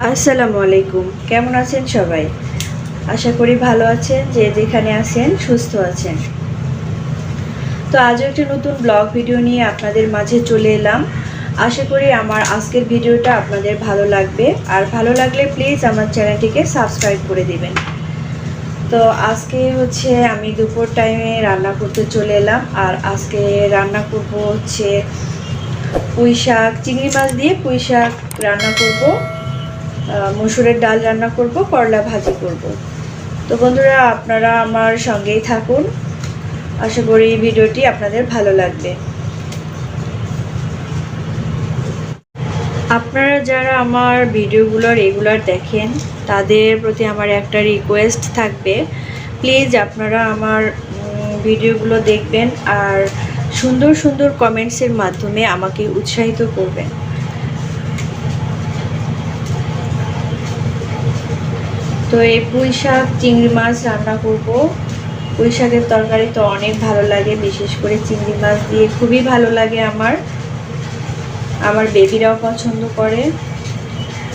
আসসালামু আলাইকুম। কেমন আছেন সবাই? আশা করি ভালো আছেন, যে যেখানে আছেন সুস্থ আছেন। তো আজও একটি নতুন ব্লগ ভিডিও নিয়ে আপনাদের মাঝে চলে এলাম। আশা করি আমার আজকের ভিডিওটা আপনাদের ভালো লাগবে, আর ভালো লাগলে প্লিজ আমার চ্যানেলটিকে সাবস্ক্রাইব করে দিবেন। তো আজকে হচ্ছে আমি দুপুর টাইমে রান্না করতে চলে এলাম, আর আজকে রান্না করব হচ্ছে পুঁই শাক, চিংড়ি মাছ দিয়ে পুঁই শাক রান্না করব, মসুরের ডাল রান্না করব, করলা ভাজি করব। তো বন্ধুরা, আপনারা আমার সঙ্গেই থাকুন। আশা করি ভিডিওটি আপনাদের ভালো লাগবে। আপনারা যারা আমার ভিডিওগুলো রেগুলার দেখেন, তাদের প্রতি আমার একটা রিকোয়েস্ট থাকবে, প্লিজ আপনারা আমার ভিডিওগুলো দেখবেন আর সুন্দর সুন্দর কমেন্টসের মাধ্যমে আমাকে উৎসাহিত করবেন। তো এই পুঁই শাক চিংড়ি মাছ রান্না করব। পুঁই শাকের তরকারি তো অনেক ভালো লাগে, বিশেষ করে চিংড়ি মাছ দিয়ে খুবই ভালো লাগে আমার বেবিরাও পছন্দ করে।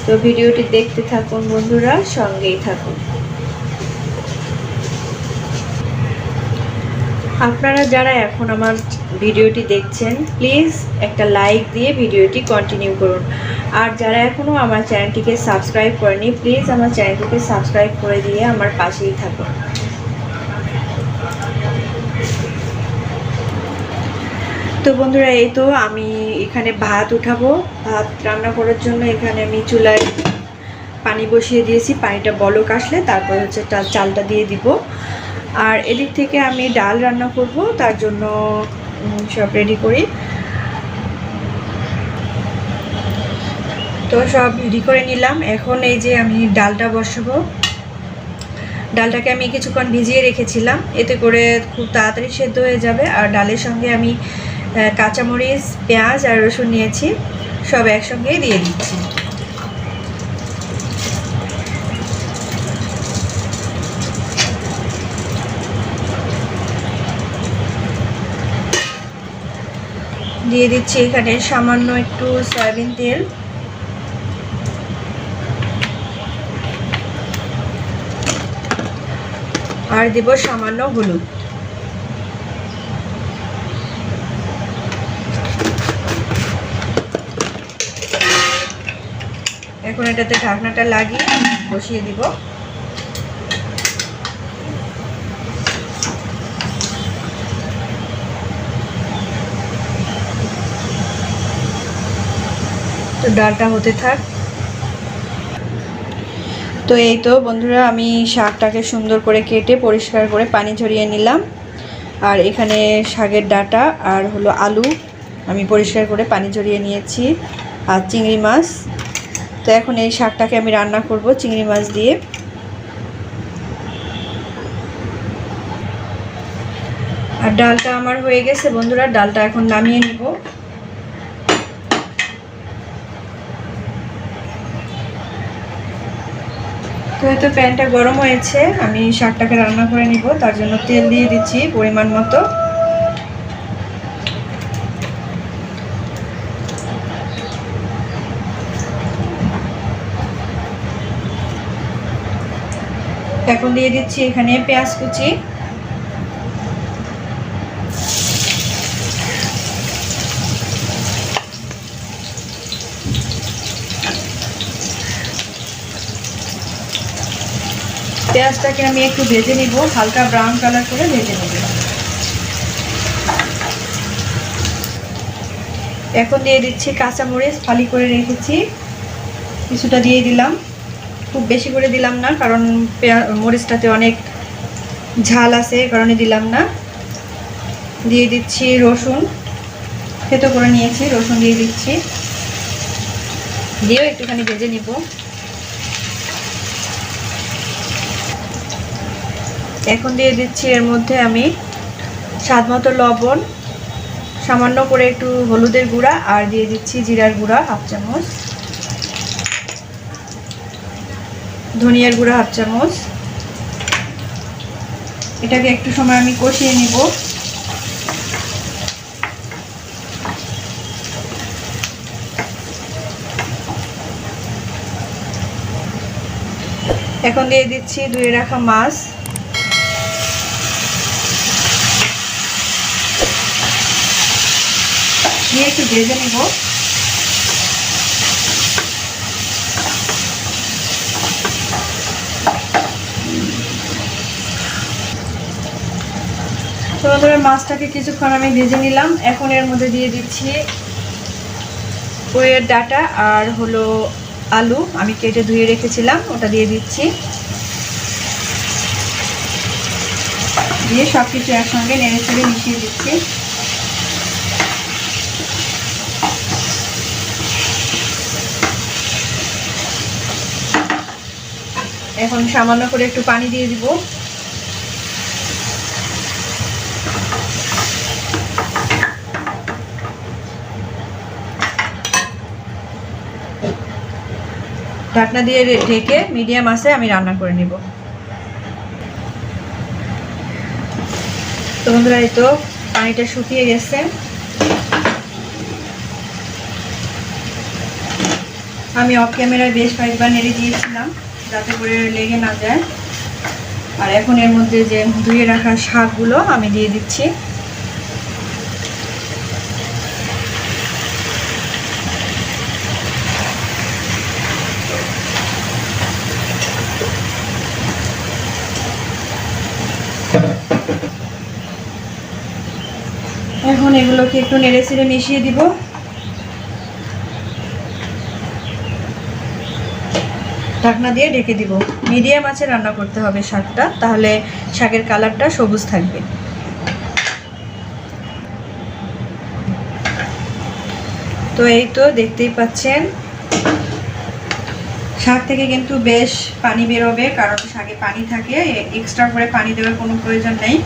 তো ভিডিওটি দেখতে থাকুন বন্ধুরা, সঙ্গেই থাকুন। আপনারা যারা এখন আমার ভিডিওটি দেখছেন, প্লিজ একটা লাইক দিয়ে ভিডিওটি কন্টিনিউ করুন। আর যারা এখনও আমার চ্যানেলটিকে সাবস্ক্রাইব করেনি, প্লিজ আমার চ্যানেলটিকে সাবস্ক্রাইব করে দিয়ে আমার পাশেই থাকুন। তো বন্ধুরা, এই তো আমি এখানে ভাত উঠাবো। ভাত রান্না করার জন্য এখানে আমি চুলায় পানি বসিয়ে দিয়েছি। পানিটা বলক আসলে তারপর হচ্ছে চালটা দিয়ে দিব। আর এদিক থেকে আমি ডাল রান্না করব, তার জন্য সব রেডি করি। তো সব রেডি করে নিলাম। এখন এই যে আমি ডালটা বসাবো। ডালটাকে আমি কিছুক্ষণ ভিজিয়ে রেখেছিলাম, এতে করে খুব তাড়াতাড়ি সেদ্ধ হয়ে যাবে। আর ডালের সঙ্গে আমি কাঁচামরিচ, পেঁয়াজ আর রসুন নিয়েছি, সব একসঙ্গেই দিয়ে দিচ্ছি। দিয়ে দিচ্ছি এখানে সামান্য একটু সয়াবিন তেল, আর দেব সামান্য হলুদ। এখন এটাতে ঢাকনাটা লাগিয়ে বসিয়ে দিব। তো ডালটা হতে থাক। তো এই তো বন্ধুরা, আমি শাকটাকে সুন্দর করে কেটে পরিষ্কার করে পানি ঝরিয়ে নিলাম। আর এখানে শাকের ডাঁটা আর হলো আলু আমি পরিষ্কার করে পানি ঝরিয়ে নিয়েছি, আর চিংড়ি মাছ। তো এখন এই শাকটাকে আমি রান্না করব চিংড়ি মাছ দিয়ে। আর ডালটা আমার হয়ে গেছে বন্ধুরা, ডালটা এখন নামিয়ে নিব। তো হয়তো প্যানটা গরম হয়েছে, আমি শাকটাকে রান্না করে নিব, তার জন্য তেল দিয়ে দিচ্ছি পরিমাণ মতো। এখন দিয়ে দিচ্ছি এখানে পেঁয়াজ কুচি, পেঁয়াজটাকে আমি একটু ভেজে নিব, হালকা ব্রাউন কালার করে ভেজে নেব। এখন দিয়ে দিচ্ছি কাঁচামরিচ ফালি করে রেখেছি, কিছুটা দিয়ে দিলাম। খুব বেশি করে দিলাম না, কারণ মরিচটাতে অনেক ঝাল আছে, এই কারণে দিলাম না। দিয়ে দিচ্ছি রসুন, থেতো করে নিয়েছি, রসুন দিয়ে দিচ্ছি, দিয়েও একটুখানি ভেজে নিব। এখন দিয়ে দিচ্ছি এর মধ্যে আমি স্বাদ মতো লবণ, সামান্য করে একটু হলুদের গুঁড়া, আর দিয়ে দিচ্ছি জিরার গুঁড়া হাফ চামচ, ধনিয়ার গুঁড়া হাফ চামচ। এটাকে একটু সময় আমি কষিয়ে নিব। এখন দিয়ে দিচ্ছি ধুয়ে রাখা মাছ। দিয়ে একটু ভেজে নিব। তো বন্ধুরা মাছটাকে কিছুক্ষণ আমি ভেজে নিলাম। এখন এর মধ্যে দিয়ে দিচ্ছি পুঁইয়ের ডাঁটা আর হলো আলু আমি কেটে ধুয়ে রেখেছিলাম, ওটা দিয়ে দিচ্ছি। দিয়ে সব কিছু একসঙ্গে নেড়ে চেড়ে মিশিয়ে দিচ্ছি। এখন সামান্য করে একটু পানি দিয়ে দিব। ঢাকনা দিয়ে ঢেকে মিডিয়াম আঁচে আমি রান্না করে নিব। তো বন্ধুরা এই তো পানিটা শুকিয়ে গেছে। আমি অফ ক্যামেরায় বেশ কয়েকবার নেড়ে দিয়েছিলাম যাতে করে লেগে না যায়। আর এখন এর মধ্যে যে ধুয়ে রাখা শাকগুলো আমি দিয়ে দিচ্ছি। এখন এগুলোকে একটু নেড়ে চেড়ে মিশিয়ে দিব। ঢাকনা দিয়ে ঢেকে দিব। মিডিয়াম আঁচে রান্না করতে হবে শাকটা, তাহলে শাকের কালারটা সবুজ থাকবে। তো এই তো দেখতেই পাচ্ছেন শাক থেকে কিন্তু বেশ পানি বেরোবে, কারণ শাকে পানি থাকে, এক্সট্রা করে পানি দেওয়ার কোনো প্রয়োজন নেই।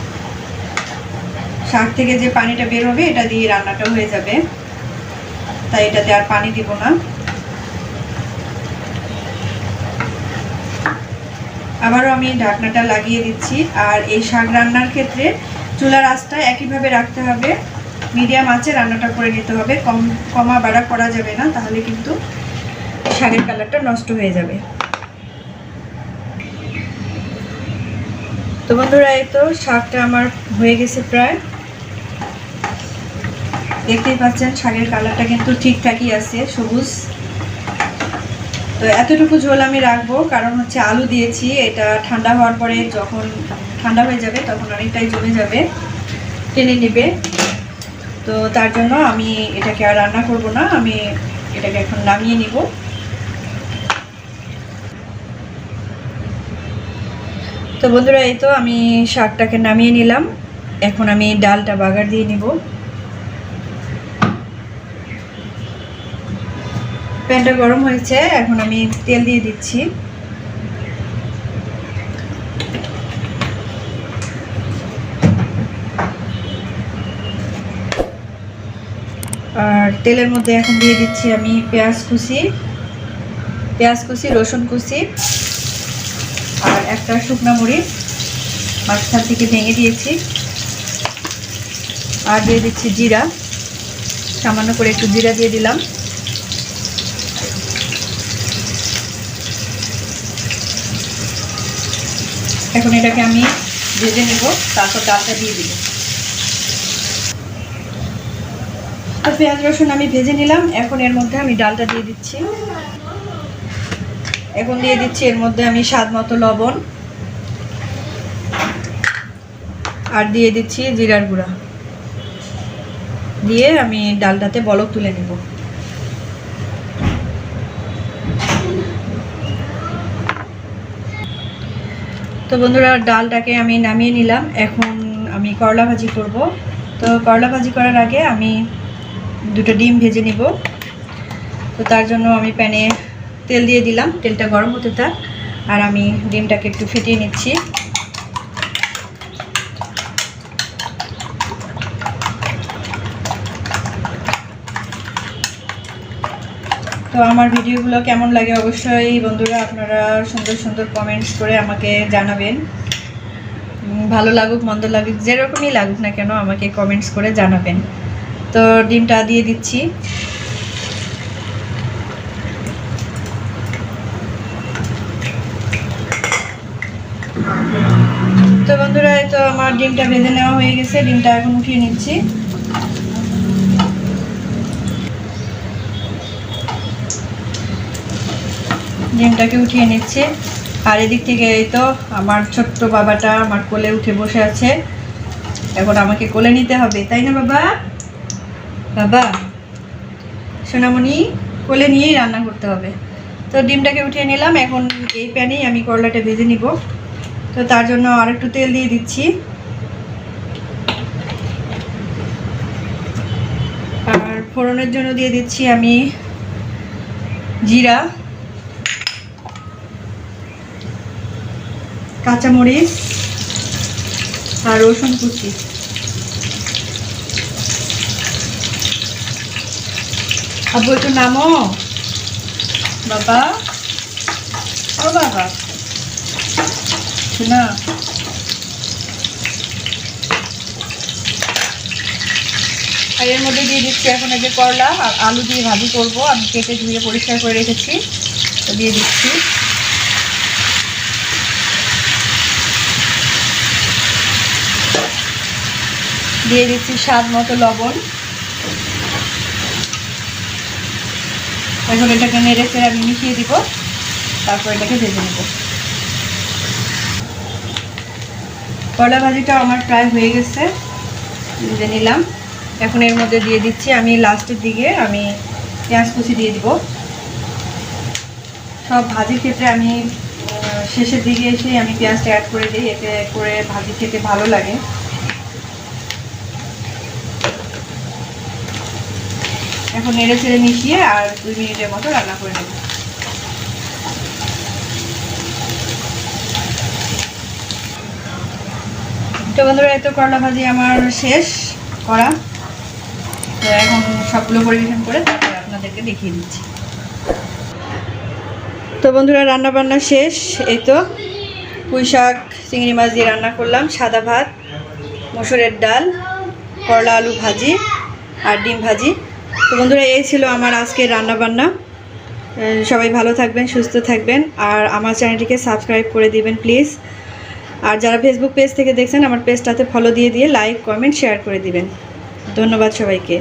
শাক থেকে যে পানিটা বের হবে এটা দিয়ে রান্নাটা হয়ে যাবে, তাই এটাতে আর পানি দিব না। আবারও আমি ঢাকনাটা লাগিয়ে দিচ্ছি। আর এই শাক রান্নার ক্ষেত্রে চুলার আঁচটা একইভাবে রাখতে হবে, মিডিয়াম আঁচে রান্নাটা করে নিতে হবে, কমা বাড়া করা যাবে না, তাহলে কিন্তু শাকের কালারটা নষ্ট হয়ে যাবে। তো বন্ধুরা এই তো শাকটা আমার হয়ে গেছে প্রায়, দেখতেই পাচ্ছেন শাকের কালারটা কিন্তু ঠিকঠাকই আছে, সবুজ। তো এতটুকু ঝোল আমি রাখবো, কারণ হচ্ছে আলু দিয়েছি, এটা ঠান্ডা হওয়ার পরে যখন ঠান্ডা হয়ে যাবে তখন অনেকটাই জমে যাবে, টেনে নেবে। তো তার জন্য আমি এটাকে আর রান্না করব না, আমি এটাকে এখন নামিয়ে নিব। তো বন্ধুরা এই তো আমি শাকটাকে নামিয়ে নিলাম। এখন আমি ডালটা বাগার দিয়ে নিব। প্যানটা গরম হয়েছে, এখন আমি তেল দিয়ে দিচ্ছি। আর তেলের মধ্যে এখন দিয়ে দিচ্ছি আমি পেঁয়াজ কুচি, রসুন কুচি আর একটা শুকনো মরিচ মাঝখান থেকে ভেঙে দিয়েছি। আর দিয়ে দিচ্ছি জিরা, সামান্য করে একটু জিরা দিয়ে দিলাম। এখন এটাকে আমি ভেজে নেব, তারপর ডালটা দিয়ে দিব। তো পেঁয়াজ রসুন আমি ভেজে নিলাম, এখন এর মধ্যে আমি ডালটা দিয়ে দিচ্ছি। এখন দিয়ে দিচ্ছি এর মধ্যে আমি স্বাদ মতো লবণ, আর দিয়ে দিচ্ছি জিরার গুঁড়া, দিয়ে আমি ডালটাতে বলক তুলে নেব। তো বন্ধুরা ডালটাকে আমি নামিয়ে নিলাম। এখন আমি করলা ভাজি করব। তো করলা ভাজি করার আগে আমি দুটো ডিম ভেজে নিব। তো তার জন্য আমি প্যানে তেল দিয়ে দিলাম, তেলটা গরম হতে থাক, আর আমি ডিমটাকে একটু ফেটিয়ে নিচ্ছি। তো আমার ভিডিওগুলো কেমন লাগে অবশ্যই বন্ধুরা আপনারা সুন্দর সুন্দর কমেন্টস করে আমাকে জানাবেন। ভালো লাগুক মন্দ লাগুক যেরকমই লাগুক না কেন আমাকে কমেন্টস করে জানাবেন। তো ডিমটা দিয়ে দিচ্ছি। তো বন্ধুরা, এই তো আমার ডিমটা ভেজে নেওয়া হয়ে গেছে। ডিমটা এখন উঠিয়ে নিচ্ছি। ডিমটাকে উঠিয়ে নিচ্ছি। আর এদিক থেকে এই তো আমার ছোট্ট বাবাটা আমার কোলে উঠে বসে আছে। এখন আমাকে কোলে নিতে হবে, তাই না বাবা? বাবা সোনামণি, কোলে নিয়েই রান্না করতে হবে। তো ডিমটাকে উঠিয়ে নিলাম। এখন এই প্যানেই আমি করলাটা ভেজে নিব। তো তার জন্য আর একটু তেল দিয়ে দিচ্ছি। আর ফোড়নের জন্য দিয়ে দিচ্ছি আমি জিরা, কাঁচামরিচ আর রসুন কুচি। আব্বু একটু নামো বাবা। ও বাবা না, আর এর মধ্যে দিয়ে দিচ্ছি এখন এই যে করলা আর আলু দিয়ে ভাজি করব। আমি কেটে ধুয়ে পরিষ্কার করে রেখেছি, তো দিয়ে দিচ্ছি। দিয়ে দিচ্ছি স্বাদ মতো লবণ। এখন এটাকে নেড়ে চেড়ে আমি মিশিয়ে দিব, তারপর এটাকে ভেজে নেব। করলা ভাজিটা আমার প্রায় হয়ে গেছে, ভেজে নিলাম। এখন এর মধ্যে দিয়ে দিচ্ছি আমি লাস্টের দিকে আমি পেঁয়াজ কুচি দিয়ে দিব। সব ভাজির ক্ষেত্রে আমি শেষের দিকে এসে আমি পেঁয়াজটা অ্যাড করে দিই, এতে করে ভাজি খেতে ভালো লাগে। এখন নেড়ে চেড়ে মিশিয়ে আর 2 মিনিটের মতো রান্না করে নেব। তো বন্ধুরা, এত করলা ভাজি আমার শেষ করা। তো এখন সবগুলো পরিবেশন করে তারপরে আপনাদেরকে দেখিয়ে দিচ্ছি। তো বন্ধুরা, রান্না বান্না শেষ। এই তো পুঁই শাক চিংড়ি মাছ দিয়ে রান্না করলাম, সাদা ভাত, মসুরের ডাল, করলা আলু ভাজি আর ডিম ভাজি। তো বন্ধুরা, এই ছিল আমার আজকের রান্না বান্না। সবাই ভালো থাকবেন, সুস্থ থাকবেন, আর আমার চ্যানেলটিকে সাবস্ক্রাইব করে দিবেন প্লিজ। আর যারা ফেসবুক পেজ থেকে দেখছেন, আমার পেজটাতে ফলো দিয়ে লাইক কমেন্ট শেয়ার করে দিবেন। ধন্যবাদ সবাইকে।